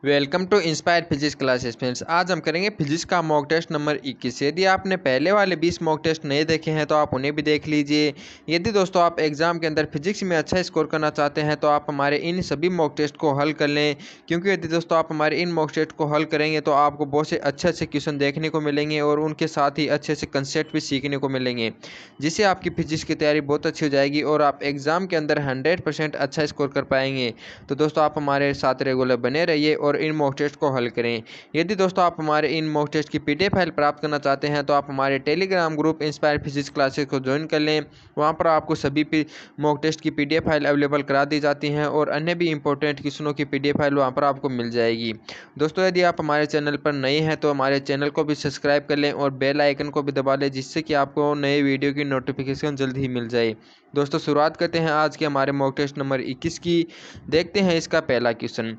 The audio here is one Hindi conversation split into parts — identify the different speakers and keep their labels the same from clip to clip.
Speaker 1: Welcome to Inspire Physics Classes friends. आज हम करेंगे फिजिक्स का मॉक टेस्ट नंबर 21। यदि आपने पहले वाले 20 मॉक टेस्ट नहीं देखे हैं तो आप उन्हें भी देख लीजिए। यदि दोस्तों आप एग्जाम के अंदर फिजिक्स में अच्छा स्कोर करना चाहते हैं तो आप हमारे इन सभी मॉक टेस्ट को हल कर लें, क्योंकि यदि दोस्तों आप हमारे इन मॉक टेस्ट को हल करेंगे तो आपको बहुत से अच्छे अच्छे क्वेश्चन देखने को मिलेंगे और उनके साथ ही अच्छे अच्छे कंसेप्ट भी सीखने को मिलेंगे, जिससे आपकी फिजिक्स की तैयारी बहुत अच्छी हो जाएगी और आप एग्जाम के अंदर 100% अच्छा स्कोर कर पाएंगे। तो दोस्तों आप हमारे साथ रेगुलर बने रहिए और इन मॉक टेस्ट को हल करें। यदि दोस्तों आप हमारे इन मॉक टेस्ट की पीडीएफ फाइल प्राप्त करना चाहते हैं तो आप हमारे Telegram group inspire Physics classes को ज्वाइन कर लें। वहां पर आपको सभी मॉक टेस्ट की पीडीएफ फाइल अवेलेबल करा दी जाती हैं और अन्य भी इंपॉर्टेंट क्वेश्चनों की पीडीएफ फाइल वहां पर आपको मिल जाएगी। दोस्तों यदि आप हमारे चैनल पर नए हैं तो हमारे चैनल को भी सब्सक्राइब कर लें और बेल आइकन को भी दबा लें, जिससे कि आपको नए वीडियो की नोटिफिकेशन जल्द ही मिल जाए। दोस्तों शुरुआत करते हैं आज के हमारे मॉक टेस्ट नंबर 21 की। देखते हैं इसका पहला क्वेश्चन।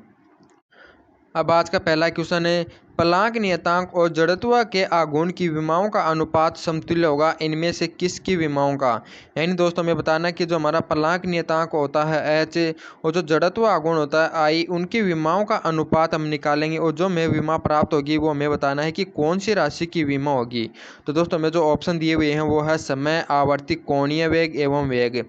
Speaker 1: अब आज का पहला क्वेश्चन है, प्लांक नियतांक और जड़त्व के आघूर्ण की विमाओं का अनुपात समतुल्य होगा इनमें से किसकी विमाओं का। यानी दोस्तों हमें बताना कि जो हमारा प्लांक नियतांक होता है एच और जो जड़त्व आघूर्ण होता है आई, उनकी विमाओं का अनुपात हम निकालेंगे और जो हमें विमा प्राप्त होगी वो हमें बताना है कि कौन सी राशि की विमा होगी। तो दोस्तों हमें जो ऑप्शन दिए हुए हैं वो है समय, आवर्ती कोणीय वेग एवं वेग।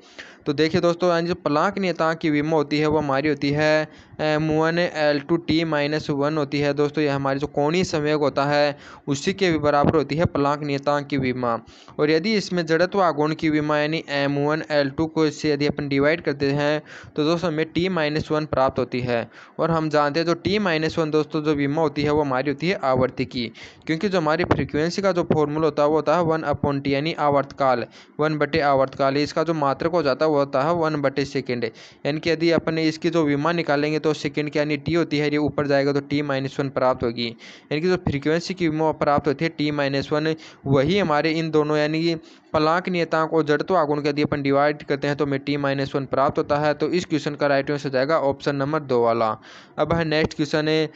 Speaker 1: तो देखिए दोस्तों, यानी जो प्लांक नियतांक की विमा होती है वो हमारी होती है m1l/t-1 होती है। दोस्तों ये हमारी जो कोणीय संवेग होता है उसी के बराबर होती है प्लांक नियतांक की विमा। और यदि इसमें जड़त्व आघूर्ण की विमा यानी m1l2 को इससे यदि अपन डिवाइड करते हैं तो दोस्तों हमें t-1 प्राप्त होती है। और हम जानते हैं जो t-1 दोस्तों जो विमा होती है वो हमारी होती है आवर्ती की, क्योंकि जो हमारी फ्रीक्वेंसी का जो फॉर्मूला होता है वो होता है 1/t यानी आवर्तकाल, 1/आवर्तकाल। इसका जो मात्रक हो जाता है वो होता है 1/सेकेंड। यानी कि यदि अपन इसकी जो विमा निकालेंगे तो सेकंड की यानी टी होती है ये ऊपर जाएगा तो t-1 प्राप्त होगी। यानी कि जो फ्रीक्वेंसी की विमा प्राप्त होती है t-1 वही हमारे इन दोनों यानी कि प्लांक नियतांक और जड़त्व आघूर्ण के यदि अपन डिवाइड करते हैं तो हमें t-1 प्राप्त होता है। तो इस क्वेश्चन का राइट आंसर हो जाएगा ऑप्शन नंबर 2 वाला। अब है नेक्स्ट क्वेश्चन है,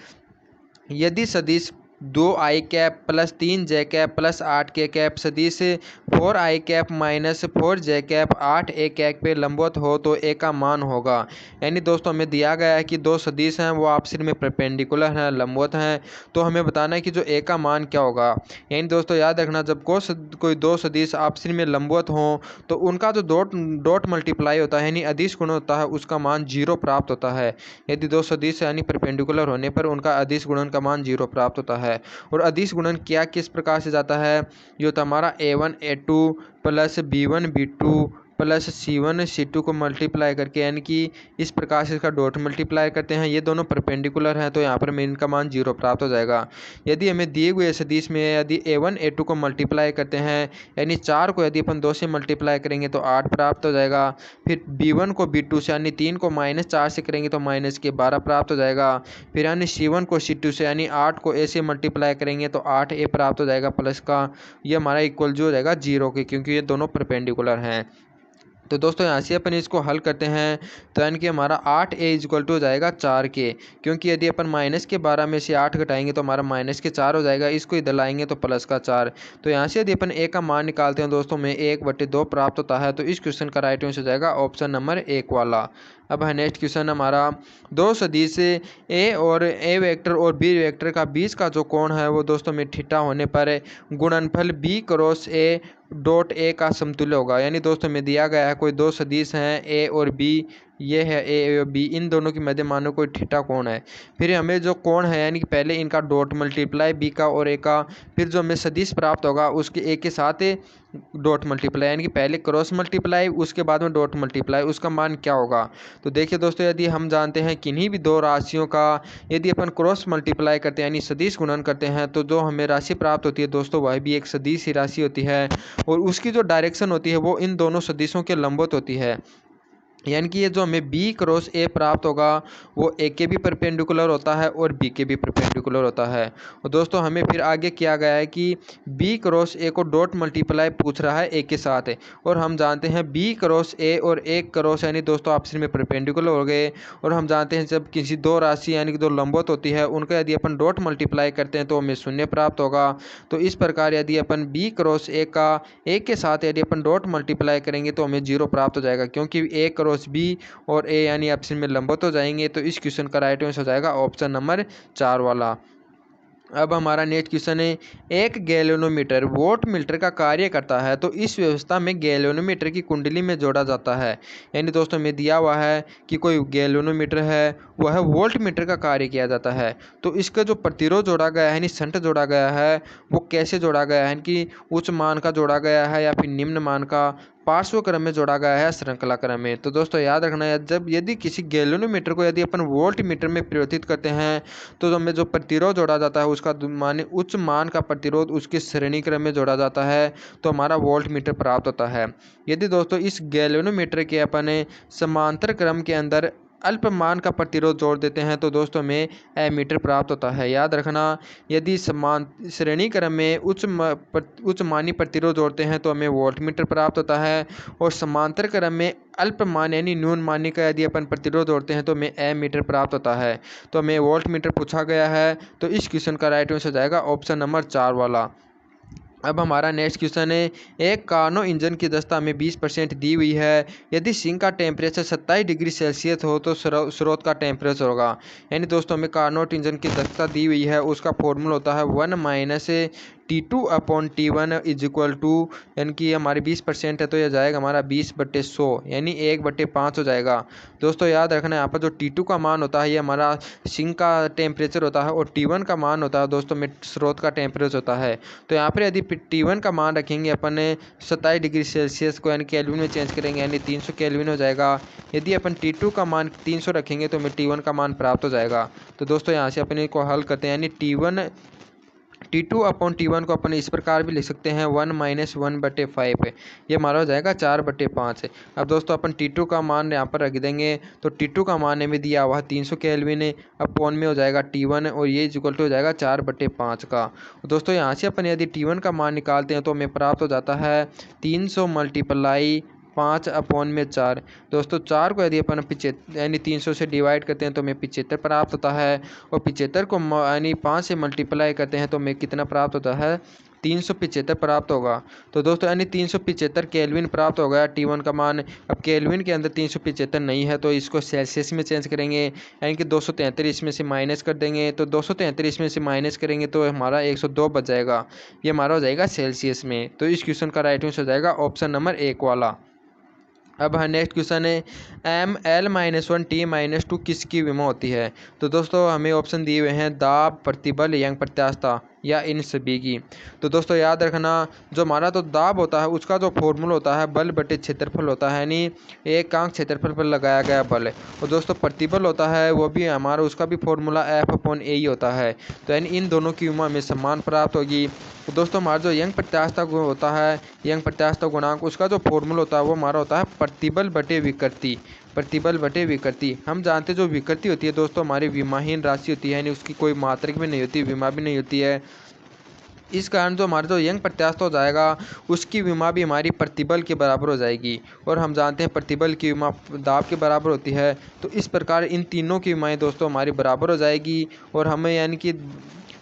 Speaker 1: यदि सदिश 2i cap plus 3j cap plus 8k cap सदिश 4i cap minus 4j cap 8a cap पे लंबवत हो तो a का मान होगा। यानी दोस्तों हमें दिया गया है कि दो सदिश हैं वो आपस में परपेंडिकुलर हैं, लंबवत हैं, तो हमें बताना है कि जो a का मान क्या होगा। यानी दोस्तों याद रखना, जब कोई दो सदिश आपस में लंबवत हों तो उनका जो डॉट मल्टीप्लाई होता है यानी अदिश गुणन होता है उसका मान 0 प्राप्त होता है। यदि दो सदिश यानी परपेंडिकुलर होने पर उनका अदिश गुणन का मान 0 प्राप्त होता है। और अदिश गुणन क्या किस प्रकार से जाता है, ये तो हमारा a1 a2 plus b1 b2 plus c1 c2 को मल्टीप्लाई करके, यानी कि इस प्रकार से इसका डॉट मल्टीप्लाई करते हैं। ये दोनों परपेंडिकुलर हैं तो यहाँ पर हमें इनका मान 0 प्राप्त हो जाएगा। यदि हमें दिए हुए सदिश में यदि a1 a2 को मल्टीप्लाई करते हैं यानी 4 को यदि अपन 2 से मल्टीप्लाई करेंगे तो 8 प्राप्त हो जाएगा। फिर b1 को b2 से यानी 3 को -4 से करेंगे तो -12 प्राप्त हो जाएगा। फिर यानी c1 को c2 से यानी 8 को a से मल्टीप्लाई करेंगे तो 8a प्राप्त हो जाएगा प्लस का। ये हमारा इक्वल जो हो जाएगा 0 के, क्योंकि ये दोनों परपेंडिकुलर हैं। तो दोस्तों यहाँ से अपन इसको हल करते हैं तो यानी कि हमारा 8a इक्वल टू हो जाएगा 4k, क्योंकि यदि अपन -12 में से 8 घटाएंगे तो हमारा -4 हो जाएगा, इसको इधर लाएंगे तो +4। तो यहाँ से यदि अपन a का मान निकालते हैं दोस्तों में 1/2 प्राप्त होता है। तो इस क्वेश्चन का राइट आंसर हो जाएगा ऑप्शन नंबर 1 वाला। अब है नेक्स्ट क्वेश्चन हमारा, दो सदिश ए और ए वेक्टर और बी वेक्टर का बीच का जो कोण है वो दोस्तों में थीटा होने पर गुणनफल b cross a dot A का समतुल्य होगा। यानी दोस्तों में दिया गया है कोई दो सदिश हैं ए और बी, ये है ए और बी, इन दोनों की मध्य मानो कोई थीटा कोण है। फिर हमें जो कोण है यानी कि पहले इनका डॉट मल्टीप्लाई बी का और ए का, फिर जो हमें सदिश प्राप्त होगा उसके ए के साथ डॉट मल्टीप्लाई, यानी कि पहले क्रॉस मल्टीप्लाई उसके बाद में डॉट मल्टीप्लाई, उसका मान क्या होगा। तो देखिए दोस्तों, यदि हम जानते हैं किन्हीं भी दो राशियों का यदि अपन क्रॉस मल्टीप्लाई करते हैं यानी सदिश गुणन करते हैं तो जो हमें राशि प्राप्त होती है दोस्तों वह भी एक सदिश ही राशि होती है और उसकी जो डायरेक्शन होती है वो इन दोनों सदिशों के लंबवत होती है। यानी कि ये जो हमें b क्रॉस a प्राप्त होगा वो a के भी परपेंडिकुलर होता है और b के भी परपेंडिकुलर होता है। और दोस्तों हमें फिर आगे किया गया है कि b cross a co dot multiply पूछ रहा है a के साथ, और हम जानते हैं b क्रॉस a और a क्रॉस यानी दोस्तों आपस में परपेंडिकुलर हो गए। और हम जानते हैं जब किसी दो राशि यानी कि दो लंबवत होती है उनका यदि अपन डॉट मल्टीप्लाई करते हैं तो हमें 0 प्राप्त होगा। तो इस प्रकार यदि अपन b क्रॉस a का a के साथ यदि अपन डॉट मल्टीप्लाई करेंगे तो हमें 0 प्राप्त हो जाएगा, क्योंकि a क्रॉस बी और ए यानी ऑप्शन में लंबवत हो जाएंगे। तो इस क्वेश्चन का राइट आंसर हो जाएगा ऑप्शन नंबर 4 वाला। अब हमारा नेक्स्ट क्वेश्चन है, एक गैल्वेनोमीटर वोल्ट मीटर का कार्य करता है तो इस व्यवस्था में गैल्वेनोमीटर की कुंडली में जोड़ा जाता है। यानी दोस्तों हमें दिया हुआ है कि कोई गैल्वेनोमीटर है वह वोल्ट मीटर का कार्य किया जाता है, तो इसका जो प्रतिरोध जोड़ा गया है यानी शंट जोड़ा गया है वो कैसे जोड़ा गया है कि उच्च मान का जोड़ा गया है या फिर निम्न मान का, पार्श्व क्रम में जोड़ा गया है श्रृंखला क्रम में। तो दोस्तों याद रखना है, जब यदि किसी गैल्वेनोमीटर को यदि अपन वोल्ट मीटर में परिवर्तित करते हैं तो हमें जो प्रतिरोध जोड़ा जाता है उसका माने उच्च मान का प्रतिरोध उसके श्रेणी क्रम में जोड़ा जाता है तो हमारा वोल्ट मीटर प्राप्त होता है। यदि दोस्तों इस गैल्वेनोमीटर के अपन समांतर क्रम के अंदर अल्प मान का प्रतिरोध जोड़ देते हैं तो दोस्तों हमें एमीटर प्राप्त होता है। याद रखना, यदि समान श्रेणी क्रम में उच्च मानी प्रतिरोध जोड़ते हैं तो हमें वोल्ट मीटर प्राप्त होता है, और समांतर क्रम में अल्प मान यानी न्यून मानी का यदि अपन प्रतिरोध जोड़ते हैं तो हमें एमीटर प्राप्त होता है। तो हमें वोल्ट मीटर पूछा गया है तो इस क्वेश्चन का राइट आंसर जाएगा ऑप्शन नंबर 4 वाला। अब हमारा नेक्स्ट क्वेश्चन है, एक कार्नो इंजन की दक्षता हमें 20% दी हुई है। यदि सिंक का टेम्परेचर 27 डिग्री सेल्सियस हो तो स्रोत का टेम्परेचर होगा। यानी दोस्तों हमें कार्नोट इंजन की दक्षता दी हुई है, उसका फॉर्मूला होता है 1 - T2/T1 इज इक्वल टू, यानी कि हमारी 20% है तो यह जाएगा हमारा 20/100 यानी 1/5 हो जाएगा। दोस्तों याद रखना यहाँ पर जो T2 का मान होता है ये हमारा सिंक का टेम्परेचर होता है और T1 का मान होता है दोस्तों में स्रोत का टेम्परेचर होता है। तो यहाँ पर यदि T1 का मान रखेंगे अपन 27 डिग्री सेल्सियस को यानी केल्विन में चेंज करेंगे यानी 300 केल्विन हो जाएगा। यदि अपन T2 का मान 300 रखेंगे तो हमें T1 का मान प्राप्त हो जाएगा। तो दोस्तों यहाँ से अपन को हल करते हैं, यानी T2/T1 को अपन इस प्रकार भी लिख सकते हैं 1 - 1/5, ये हमारा हो जाएगा 4/5। अब दोस्तों अपन T2 का मान यहाँ पर रख देंगे तो T2 का मान हमें दिया हुआ 300 केल्विन अपॉन में हो जाएगा T1 और ये इक्वल टू हो जाएगा 4/5 का। दोस्तों यहाँ से अपन यदि T1 का मान निकालते हैं तो हमें प्राप्त हो जाता है 300 × 5/4। दोस्तों 4 को यदि अपन 75 यानी 300 से डिवाइड करते हैं तो हमें 75 प्राप्त होता है, और 75 को यानी 5 से मल्टीप्लाई करते हैं तो हमें कितना प्राप्त होता है 375 प्राप्त होगा। तो दोस्तों यानी 375 केल्विन प्राप्त हो गया T1 का मान। अब केल्विन के अंदर 375 नहीं है तो इसको सेल्सियस में चेंज करेंगे, यानी कि 273 इसमें से माइनस कर देंगे तो 273 इसमें से माइनस करेंगे तो हमारा 102 बच जाएगा, ये हमारा हो जाएगा सेल्सियस में। तो इस क्वेश्चन का राइट आंसर हो जाएगा ऑप्शन नंबर 1 वाला। अब हाँ नेक्स्ट क्वेश्चन है, ML-1 T-2 किसकी विमा होती है। तो दोस्तों हमें ऑप्शन दिए हुए हैं दाब, प्रतिबल, यंग प्रत्यास्थता या इन सभी की। तो दोस्तों याद रखना, जो हमारा तो दाब होता है उसका जो फॉर्मूला होता है बल बटे क्षेत्रफल होता है, यानी एक अंक क्षेत्रफल पर लगाया गया बल। और दोस्तों प्रतिबल होता है वो भी हमारा उसका भी फॉर्मूला F/A ही होता है। तो यानी इन दोनों की विमा हमें समान प्राप्त होगी। तो दोस्तों हमारा जो यंग प्रत्यास्थता होता है, यंग प्रत्यास्थता गुणांक, उसका जो फॉर्मूला होता है वो हमारा होता है प्रतिबल बटे विकृति। प्रतिबल बटे विकृति हम जानते हैं जो विकृति होती है दोस्तों हमारी विमाहीन राशि होती है, यानी उसकी कोई मात्रक भी नहीं होती, विमा भी नहीं होती है। इस कारण जो हमारा जो यंग प्रत्यास्थता हो जाएगा उसकी विमा भी हमारी प्रतिबल के बराबर हो जाएगी, और हम जानते हैं प्रतिबल की विमा दाब के बराबर होती है। तो इस प्रकार इन तीनों की विमाएँ दोस्तों हमारी बराबर हो जाएगी, और हमें यानी कि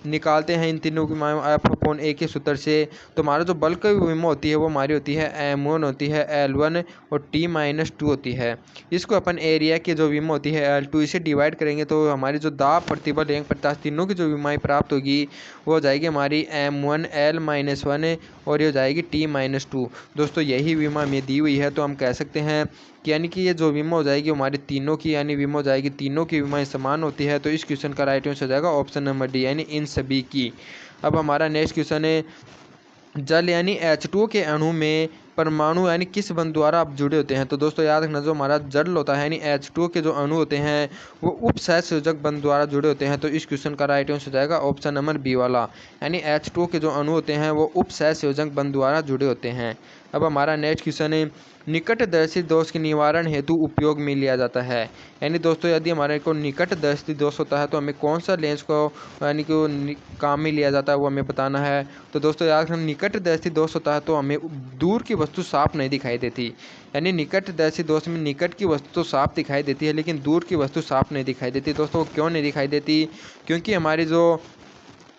Speaker 1: निकालते हैं इन तीनों की F/A के सूत्र से। तो हमारा जो बल की विमा होती है वो हमारी होती है M1 होती है, L1 और T-2 होती है। इसको अपन एरिया की जो विमा होती है L2 इसे डिवाइड करेंगे तो हमारी जो दाब, प्रतिबल, यंग प्रत्यास्थता तीनों की जो विमाएँ प्राप्त होगी वो हो जाएगी हमारी M1 L-1 और ये हो जाएगी T-2। दोस्तों यही विमा हमें दी हुई है तो हम कह सकते हैं कि यानी कि ये जो विमा हो जाएगी हमारी तीनों की यानी विमा हो जाएगी तीनों की विमाएँ समान होती है। तो इस क्वेश्चन का राइट आंसर हो जाएगा ऑप्शन नंबर डी यानी इन सभी की। अब हमारा नेक्स्ट क्वेश्चन है, जल यानी H2O के अणु में परमाणु यानी किस बंध द्वारा आप जुड़े होते हैं। तो दोस्तों याद रखना, जो हमारा जल होता है यानी H2O के जो अणु होते हैं वो उपसहसंयोजक बंध द्वारा जुड़े होते हैं। तो इस क्वेश्चन का राइट आंसर हो जाएगा ऑप्शन नंबर बी वाला, यानी H2O के जो अणु होते हैं वो उपसहसंयोजक बंध द्वारा जुड़े होते हैं। अब हमारा नेक्स्ट क्वेश्चन है, निकटदर्शी दोष के निवारण हेतु उपयोग में लिया जाता है। यानी दोस्तों यदि हमारे को निकटदर्शी दोष होता है तो हमें कौन सा लेंस को यानी कि काम में लिया जाता है वो हमें बताना है। तो दोस्तों याद रखना, निकटदर्शी दोष होता है तो हमें दूर की वस्तु साफ नहीं दिखाई देती, यानी निकटदर्शी दोष में निकट की वस्तु तो साफ दिखाई देती है लेकिन दूर की वस्तु साफ नहीं दिखाई देती। दोस्तों क्यों नहीं दिखाई देती, क्योंकि हमारी जो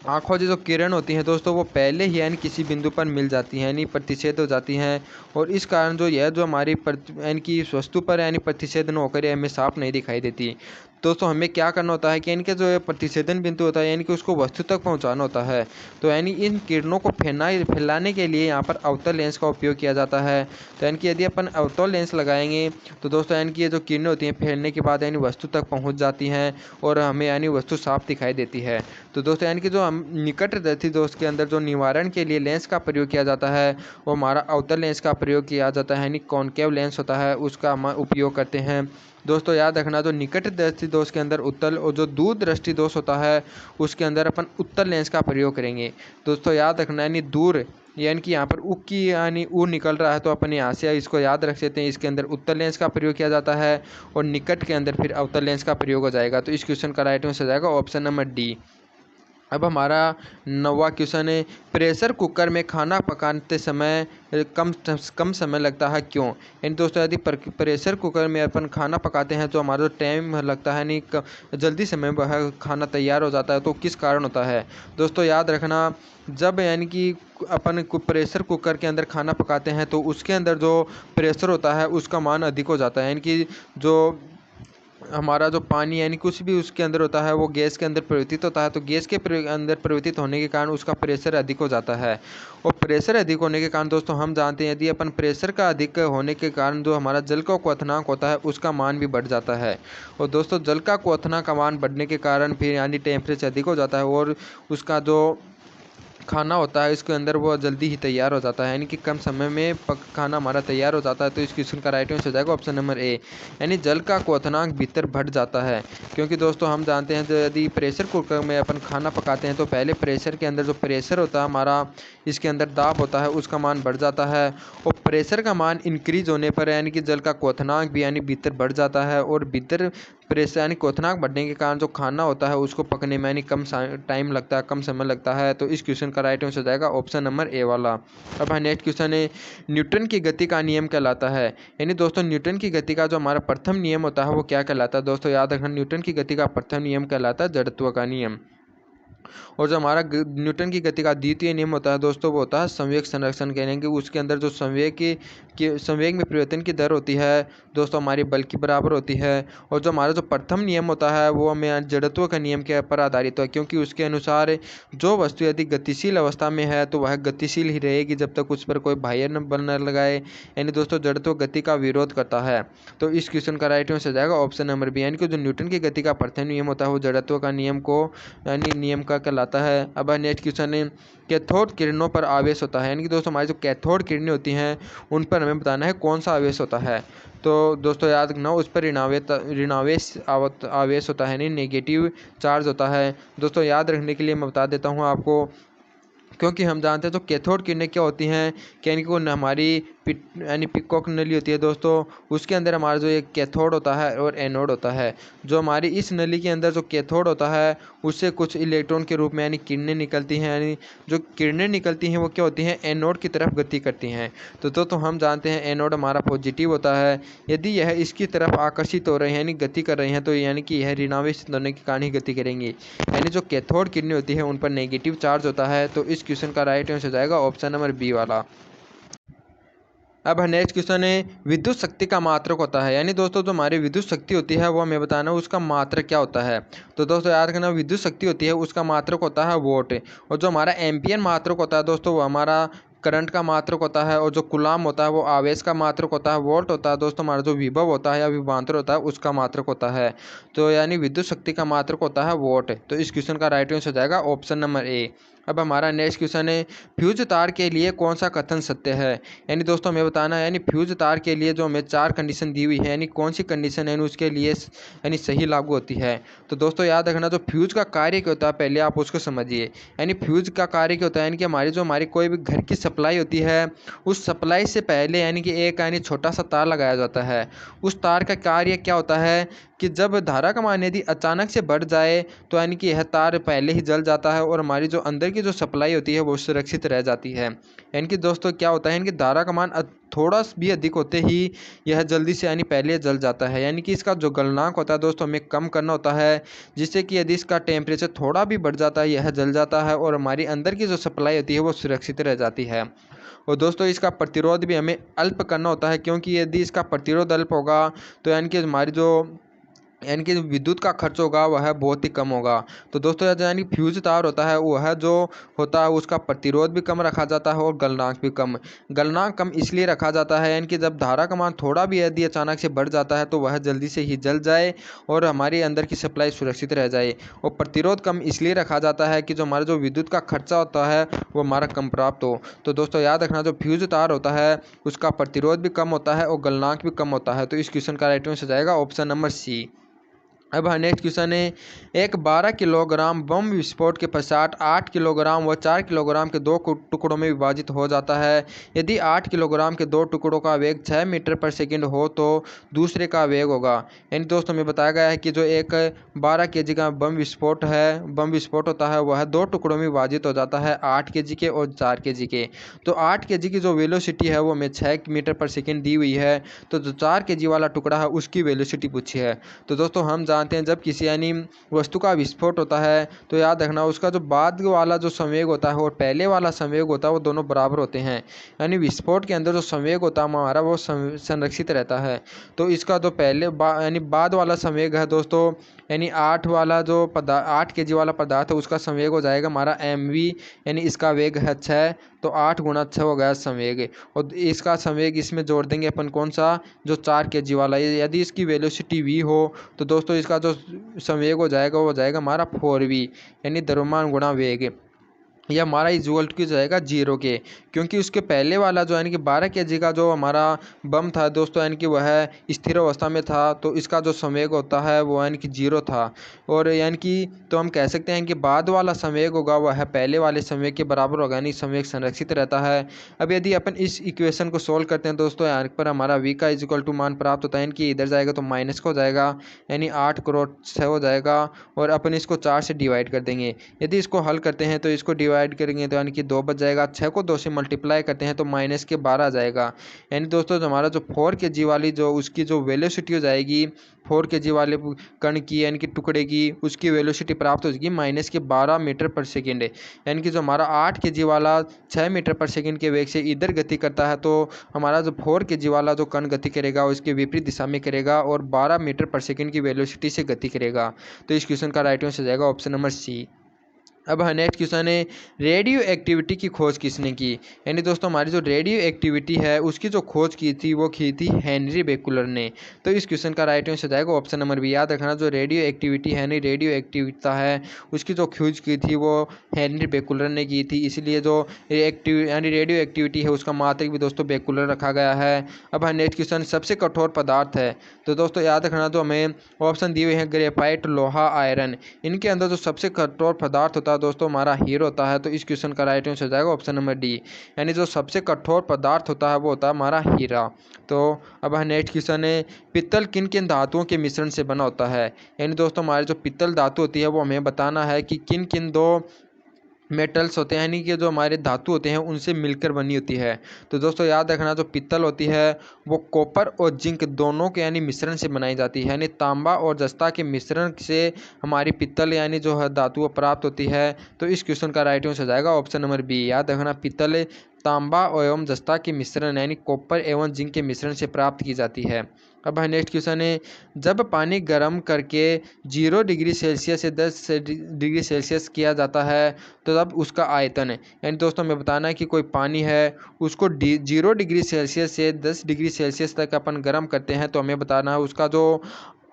Speaker 1: आँखों से जो किरण होती हैं दोस्तों वो पहले ही यानी किसी बिंदु पर मिल जाती हैं यानी प्रतिच्छेद हो जाती हैं, और इस कारण जो हमारी यानी कि इस वस्तु पर यानी प्रतिच्छेदन होकर ये हमें साफ नहीं दिखाई देती। दोस्तों हमें क्या करना होता है कि इनके जो ये प्रतिच्छेदन बिंदु होता है यानी कि उसको वस्तु तक पहुंचाना होता है। तो यानी इन किरणों को फैलाने के लिए यहाँ पर अवतल लेंस का उपयोग किया जाता है। तो यानी कि यदि अपन अवतल लेंस लगाएंगे तो दोस्तों यानी कि ये जो किरणें होती हैं फैलने के बाद यानी वस्तु तक पहुँच जाती हैं और हमें यानी वस्तु साफ दिखाई देती है। तो दोस्तों यानी कि जो हम निकटवर्ती दोस्त के अंदर जो निवारण के लिए लेंस का प्रयोग किया जाता है वो हमारा अवतल लेंस का प्रयोग किया जाता है, यानी कॉनकेव लेंस होता है उसका हम उपयोग करते हैं। दोस्तों याद रखना, जो निकट दृष्टि दोष के अंदर उत्तल और जो दूर दृष्टि दोष होता है उसके अंदर अपन उत्तल लेंस का प्रयोग करेंगे। दोस्तों याद रखना, यानी दूर यानी कि यहाँ पर उक की यानी ऊ निकल रहा है तो अपन यहाँ से इसको याद रख सकते हैं, इसके अंदर उत्तल लेंस का प्रयोग किया जाता है और निकट के अंदर फिर अवतल लेंस का प्रयोग हो जाएगा। तो इस क्वेश्चन का राइट आंसर हो जाएगा ऑप्शन नंबर डी। अब हमारा 9वां क्वेश्चन है, प्रेशर कुकर में खाना पकाते समय कम समय लगता है क्यों? यानी दोस्तों यदि प्रेशर कुकर में अपन खाना पकाते हैं तो हमारा जो टाइम लगता है नहीं जल्दी समय वह खाना तैयार हो जाता है, तो किस कारण होता है? दोस्तों याद रखना, जब यानी कि अपन प्रेशर कुकर के अंदर खाना पकाते हैं तो उसके अंदर जो प्रेशर होता है उसका मान अधिक हो जाता है, यानी कि जो हमारा जो पानी यानी कुछ भी उसके अंदर होता है वो गैस के अंदर परिवर्तित होता है, तो गैस के अंदर परिवर्तित होने के कारण उसका प्रेशर अधिक हो जाता है। और प्रेशर अधिक होने के कारण दोस्तों हम जानते हैं यदि अपन प्रेशर का अधिक होने के कारण जो हमारा जल का क्वथनांक होता है उसका मान भी बढ़ जाता है। और दोस्तों जल का क्वथनांक का मान बढ़ने के कारण फिर यानी टेम्परेचर अधिक हो जाता है और उसका जो खाना होता है इसके अंदर वो जल्दी ही तैयार हो जाता है, यानी कि कम समय में खाना हमारा तैयार हो जाता है। तो इस क्वेश्चन का राइट आंसर हो जाएगा ऑप्शन नंबर ए, यानी जल का क्वथनांक भीतर बढ़ जाता है। क्योंकि दोस्तों हम जानते हैं यदि प्रेशर कुकर में अपन खाना पकाते हैं तो पहले प्रेशर के अंदर जो प्रेशर होता है हमारा, इसके अंदर दाब होता है उसका मान बढ़ जाता है, और प्रेशर का मान इंक्रीज होने पर यानी कि जल का क्वथनांक भी यानी भीतर बढ़ जाता है, और भीतर प्रेशर यानी क्वथनांक बढ़ने के कारण जो खाना होता है उसको पकने में यानी कम टाइम लगता है, कम समय लगता है। तो इस क्वेश्चन का राइट आंसर हो जाएगा ऑप्शन नंबर ए वाला। अब नेक्स्ट क्वेश्चन है, न्यूटन की गति का नियम कहलाता है? यानी दोस्तों न्यूटन की गति का जो हमारा प्रथम नियम होता है वो क्या कहलाता है? दोस्तों याद रखना, न्यूटन की गति का प्रथम नियम कहलाता है जड़त्व का नियम। और जो हमारा न्यूटन की गति का द्वितीय नियम होता है दोस्तों वो होता है संवेग संरक्षण, कहने कि उसके अंदर जो संवेग में परिवर्तन की दर होती है दोस्तों हमारी बल की बराबर होती है। और जो हमारा जो प्रथम नियम होता है वो हमें जड़त्व का नियम के ऊपर आधारित है, क्योंकि उसके अनुसार जो वस्तु यदि गतिशील अवस्था में है तो वह गतिशील ही रहेगी जब तक उस पर कोई बाह्य बल न लगाए, यानी दोस्तों जड़त्व गति का विरोध करता है। तो इस क्वेश्चन का राइट आंसर जाएगा ऑप्शन नंबर बी, यानी कि जो न्यूटन की गति का प्रथम नियम होता है वो जड़त्व का नियम को यानी नियम का कहलाता है। अब नेक्स्ट क्वेश्चन है, कैथोड किरणों पर आवेश होता है? यानी कि दोस्तों हमारी जो कैथोड किरणें होती हैं उन पर हमें बताना है कौन सा आवेश होता है। तो दोस्तों याद रखना, उस पर ऋणावेश आवेश होता है, यानी नेगेटिव चार्ज होता है। दोस्तों याद रखने के लिए मैं बता देता हूँ आपको, क्योंकि हम जानते हैं तो कैथोड किरणें क्या होती हैं, यानी कि वो हमारी यानी पिकॉक नली होती है दोस्तों, उसके अंदर हमारा जो एक कैथोड होता है और एनोड होता है। जो हमारी इस नली के अंदर जो कैथोड होता है उससे कुछ इलेक्ट्रॉन के रूप में यानी किरणें निकलती हैं, यानी जो किरणें निकलती हैं वो क्या होती हैं, एनोड की तरफ गति करती हैं। तो हम जानते हैं एनोड हमारा पॉजिटिव होता है, यदि यह इसकी तरफ आकर्षित हो रहे हैं यानी गति कर रहे हैं तो यानी कि यह ऋणावेश होने के कारण ही गति करेंगी, यानी जो कैथोड किरणें होती है उन पर नेगेटिव चार्ज होता है। तो इस क्वेश्चन का राइट आंसर हो जाएगा ऑप्शन नंबर बी वाला। अब नेक्स्ट क्वेश्चन है, विद्युत शक्ति का मात्रक होता है? यानी दोस्तों जो हमारी विद्युत शक्ति होती है वो हमें बताना उसका मात्रक क्या होता है। तो दोस्तों याद रखना, विद्युत शक्ति होती है उसका मात्रक होता है वोल्ट, और जो हमारा एम्पियर मात्रक होता है दोस्तों वो हमारा करंट का मात्रक होता है, और जो कूलाम होता है वो आवेश का मात्रक होता है। वोल्ट होता है दोस्तों हमारा जो विभव होता है या विभवांतर होता है उसका मात्रक होता है। तो यानी विद्युत शक्ति का मात्रक होता है वोल्ट। तो इस क्वेश्चन का राइट आंसर हो जाएगा ऑप्शन नंबर ए। अब हमारा नेक्स्ट क्वेश्चन है, फ्यूज तार के लिए कौन सा कथन सत्य है? यानी दोस्तों हमें बताना है, यानी फ्यूज तार के लिए जो हमें 4 कंडीशन दी हुई है, यानी कौन सी कंडीशन है उसके लिए यानी सही लागू होती है। तो दोस्तों याद रखना, जो फ्यूज का कार्य क्या होता है पहले आप उसको समझिए। यानी फ्यूज का कार्य क्या होता है, यानी कि हमारी कोई भी घर की सप्लाई होती है उस सप्लाई से पहले यानी कि एक यानी छोटा सा तार लगाया जाता है। उस तार का कार्य क्या होता है कि जब धारा का मान यदि अचानक से बढ़ जाए तो यानी कि यह तार पहले ही जल जाता है और हमारी जो अंदर की जो सप्लाई होती है वो सुरक्षित रह जाती है। यानी कि दोस्तों क्या होता है, इनकी धारा का मान थोड़ा भी अधिक होते ही यह जल्दी से यानी पहले जल जाता है। यानी कि इसका जो गलनांक होता है दोस्तों हमें कम करना होता है, जिससे कि यदि इसका टेम्परेचर थोड़ा भी बढ़ जाता है यह जल जाता है और हमारी अंदर की जो सप्लाई होती है वो सुरक्षित रह जाती है। और दोस्तों इसका प्रतिरोध भी हमें अल्प करना होता है, क्योंकि यदि इसका प्रतिरोध अल्प होगा तो यानी कि विद्युत का खर्च होगा वह बहुत ही कम होगा। तो दोस्तों यानी फ्यूज तार होता है वह जो होता है उसका प्रतिरोध भी कम रखा जाता है और गलनांक भी कम। गलनांक कम इसलिए रखा जाता है यानी कि जब धारा का मान थोड़ा भी यदि अचानक से बढ़ जाता है तो वह जल्दी से ही जल जाए और हमारे अंदर की सप्लाई सुरक्षित रह जाए। और प्रतिरोध कम इसलिए रखा जाता है कि जो हमारा जो विद्युत का खर्चा होता है वो हमारा कम प्राप्त हो। तो दोस्तों याद रखना जो फ्यूज तार होता है उसका प्रतिरोध भी कम होता है और गलनांक भी कम होता है। तो इस क्वेश्चन का राइट आंसर हो जाएगा ऑप्शन नंबर सी। अब नेक्स्ट क्वेश्चन है, एक 12 किलोग्राम बम विस्फोट के पश्चात 8 किलोग्राम व 4 किलोग्राम के दो टुकड़ों में विभाजित हो जाता है। यदि 8 किलोग्राम के दो टुकड़ों का वेग 6 मीटर पर सेकंड हो तो दूसरे का वेग होगा। यानी दोस्तों हमें बताया गया है कि जो एक 12 केजी का बम विस्फोट होता है वह दो टुकड़ों में विभाजित हो जाता है, 8 केजी के और 4 केजी के। तो 8 केजी की जो वेलोसिटी है वो हमें 6 मीटर पर सेकेंड दी हुई है, तो जो 4 केजी वाला टुकड़ा है उसकी वेलोसिटी पूछी है। तो दोस्तों हम जानते हैं जब किसी यानी वस्तु का विस्फोट होता है तो याद रखना उसका जो बाद वाला जो संवेग होता है और पहले वाला संवेग होता है वो दोनों बराबर होते हैं। यानी विस्फोट के अंदर जो संवेग होता है हमारा वो संरक्षित रहता है। तो इसका जो यानी बाद वाला संवेग है दोस्तों यानी 8 केजी वाला पदार्थ है उसका संवेग हो जाएगा हमारा mv, यानी इसका वेग है 6, तो 8 गुणा 6 हो गया संवेग। और इसका संवेग इसमें जोड़ देंगे अपन कौन सा, जो 4 केजी वाला। यदि इसकी वेलोसिटी v हो तो दोस्तों इसका जो संवेग हो जाएगा वो हो जाएगा हमारा 4v, यानी द्रव्यमान गुणा वेग। यह हमारा इक्वल टू जाएगा 0 के, क्योंकि उसके पहले वाला जो यानी कि 12 केजी का जो हमारा बम था दोस्तों यानी कि वह स्थिर अवस्था में था, तो इसका जो संवेग होता है वो यानी कि 0 था। और यानी कि तो हम कह सकते हैं कि बाद वाला संवेग होगा वह पहले वाले संवेग के बराबर होगा, यानी संवेग संरक्षित रहता है। अब यदि अपन इस इक्वेशन को सोल्व करते हैं दोस्तों यहाँ पर हमारा v का इक्वल टू मान प्राप्त होता है, यानी कि इधर जाएगा तो माइनस का हो जाएगा, यानी 8 करोड़ 6 हो जाएगा और अपन इसको 4 से डिवाइड कर देंगे। यदि इसको हल करते हैं तो इसको डिवाइड करेंगे तो यानी कि 2 बच जाएगा, 6 को 2 से मल्टीप्लाई करते हैं तो माइनस के 12 आ जाएगा। यानी दोस्तों हमारा जो 4 केजी वाली जो उसकी जो वेलोसिटी हो जाएगी 4 केजी वाले कण की यानी कि टुकड़े की उसकी वेलोसिटी प्राप्त हो जाएगी माइनस के 12 मीटर पर सेकेंड। यानी कि जो हमारा 8 केजी वाला 6 मीटर पर सेकेंड के वेग से इधर गति करता है, तो हमारा जो 4 केजी वाला जो कण गति करेगा उसके विपरीत दिशा में करेगा और 12 मीटर पर सेकेंड की वेलोसिटी से गति करेगा। तो इस क्वेश्चन का राइट आंसर हो जाएगा ऑप्शन नंबर सी। अब नेक्स्ट क्वेश्चन है, रेडियो एक्टिविटी की खोज किसने की। यानी दोस्तों हमारी जो रेडियो एक्टिविटी है उसकी जो खोज की थी वो की थी हेनरी बेकुलर ने। तो इस क्वेश्चन का राइट आंसर जाएगा ऑप्शन नंबर बी। याद रखना जो रेडियो एक्टिविटी है नहीं रेडियो एक्टिविटी है उसकी जो खोज की थी वो हेनरी बेकुलर ने की थी, इसलिए जो यानी रेडियो एक्टिविटी है उसका मात्रक भी दोस्तों बेकुलर रखा गया है। अब नेक्स्ट क्वेश्चन, सबसे कठोर पदार्थ है। तो दोस्तों याद रखना जो हमें ऑप्शन दिए हुए हैं ग्रेफाइट, लोहा, आयरन, इनके अंदर जो सबसे कठोर पदार्थ होता है दोस्तों हमारा हीरो होता है। तो इस क्वेश्चन का राइट आंसर हो जाएगा ऑप्शन नंबर डी, यानी जो सबसे कठोर पदार्थ होता है वो होता है हमारा हीरा। तो अब नेक्स्ट क्वेश्चन है, पित्तल किन किन धातुओं के मिश्रण से बना होता है। यानी दोस्तों हमारी जो पित्तल धातु होती है वो हमें बताना है कि किन किन दो मेटल्स होते हैं यानी कि जो हमारे धातु होते हैं उनसे मिलकर बनी होती है। तो दोस्तों याद रखना जो पित्तल होती है वो कॉपर और जिंक दोनों के यानी मिश्रण से बनाई जाती है, यानी तांबा और जस्ता के मिश्रण से हमारी पित्तल यानी जो है धातु प्राप्त होती है। तो इस क्वेश्चन का राइट आंसर हो जाएगा ऑप्शन नंबर बी। याद रखना पित्तल तांबा एवं जस्ता के मिश्रण यानी कॉपर एवं जिंक के मिश्रण से प्राप्त की जाती है। अब नेक्स्ट क्वेश्चन है, जब पानी गर्म करके 0 डिग्री सेल्सियस से 10 डिग्री सेल्सियस किया जाता है तो तब उसका आयतन है। यानी दोस्तों हमें बताना है कि कोई पानी है उसको 0 डिग्री सेल्सियस से 10 डिग्री सेल्सियस तक अपन गर्म करते हैं, तो हमें बताना है उसका जो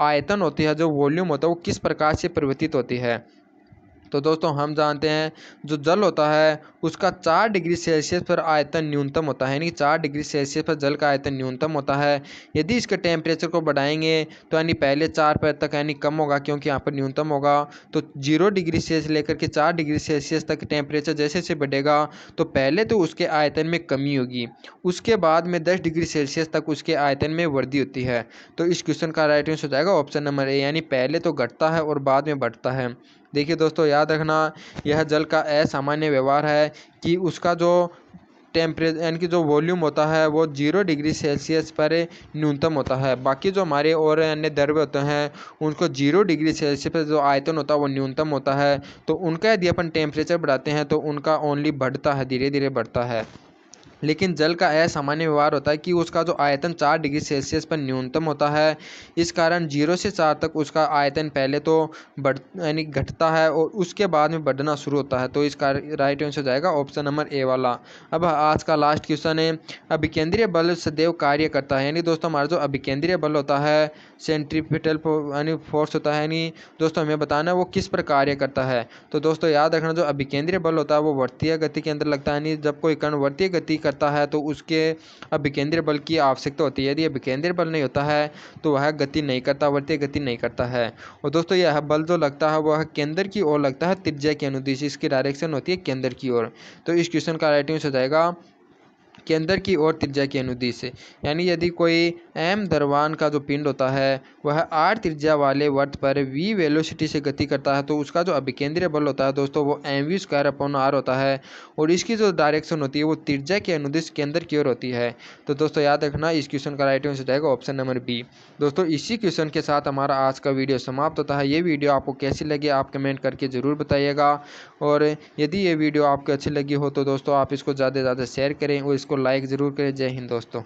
Speaker 1: आयतन होती है जो वॉल्यूम होता है वो किस प्रकार से परिवर्तित होती है। तो दोस्तों हम जानते हैं जो जल होता है उसका 4 डिग्री सेल्सियस पर आयतन न्यूनतम होता है, यानी 4 डिग्री सेल्सियस पर जल का आयतन न्यूनतम होता है। यदि इसके टेम्परेचर को बढ़ाएंगे तो यानी पहले 4 पर तक यानी कम होगा क्योंकि यहाँ पर न्यूनतम होगा, तो 0 डिग्री सेल्सियस लेकर के 4 डिग्री सेल्सियस तक टेम्परेचर जैसे जैसे बढ़ेगा तो पहले तो उसके आयतन में कमी होगी, उसके बाद में 10 डिग्री सेल्सियस तक उसके आयतन में वृद्धि होती है। तो इस क्वेश्चन का राइट आंसर हो जाएगा ऑप्शन नंबर ए, यानी पहले तो घटता है और बाद में बढ़ता है। देखिए दोस्तों याद रखना यह जल का असामान्य व्यवहार है कि उसका जो टेम्परेचर यानी कि जो वॉल्यूम होता है वो 0 डिग्री सेल्सियस पर न्यूनतम होता है। बाकी जो हमारे और अन्य द्रव्य होते हैं उनको 0 डिग्री सेल्सियस पर जो आयतन होता है वो न्यूनतम होता है। तो उनका यदि अपन टेम्परेचर बढ़ाते हैं तो उनका ओनली बढ़ता है, धीरे धीरे बढ़ता है। लेकिन जल का असामान्य व्यवहार होता है कि उसका जो आयतन 4 डिग्री सेल्सियस पर न्यूनतम होता है। इस कारण 0 से 4 तक उसका आयतन पहले तो बढ़ यानी घटता है और उसके बाद में बढ़ना शुरू होता है। तो इसका राइट आंसर हो जाएगा ऑप्शन नंबर ए वाला। अब आज का लास्ट क्वेश्चन है, अभिकेंद्रीय बल सदैव कार्य करता है। यानी दोस्तों हमारा जो अभिकेंद्रीय बल होता है, सेंट्रीपिटल यानी फोर्स होता है, यानी दोस्तों हमें बताना है वो किस पर कार्य करता है। तो दोस्तों याद रखना, जो अभिकेंद्रीय बल होता है वो वर्तीय गति के अंदर लगता है। यानी जब कोई कण वर्तीय गति करता है तो उसके अभिकेंद्रीय बल की आवश्यकता होती है। यदि अभिकेंद्रीय बल नहीं होता है तो वह गति नहीं करता, वर्तीय गति नहीं करता है। और दोस्तों यह बल जो लगता है वह केंद्र की ओर लगता है, त्रिज्या के अनुदिश। इसकी डायरेक्शन होती है केंद्र की ओर। तो इस क्वेश्चन का राइट आंसर हो जाएगा केंद्र की ओर, त्रिज्या के अनुदिश। यानी यदि कोई एम द्रव्यमान का जो पिंड होता है वह आर त्रिज्या वाले वर्त पर वी वेलोसिटी से गति करता है तो उसका जो अभिकेंद्रीय बल होता है दोस्तों वो mv² होता है। और इसकी जो डायरेक्शन होती है वो त्रिज्या के अनुदिश केंद्र की ओर होती है। तो दोस्तों याद रखना, इस क्वेश्चन का राइट आंसर हो जाएगा ऑप्शन नंबर बी। दोस्तों इसी क्वेश्चन के साथ हमारा आज का वीडियो समाप्त होता है। ये वीडियो आपको कैसी लगी आप कमेंट करके ज़रूर बताइएगा। और यदि ये वीडियो आपको अच्छी लगी हो तो दोस्तों आप इसको ज़्यादा से ज़्यादा शेयर करें और इसको लाइक ज़रूर करें। जय हिंद दोस्तों।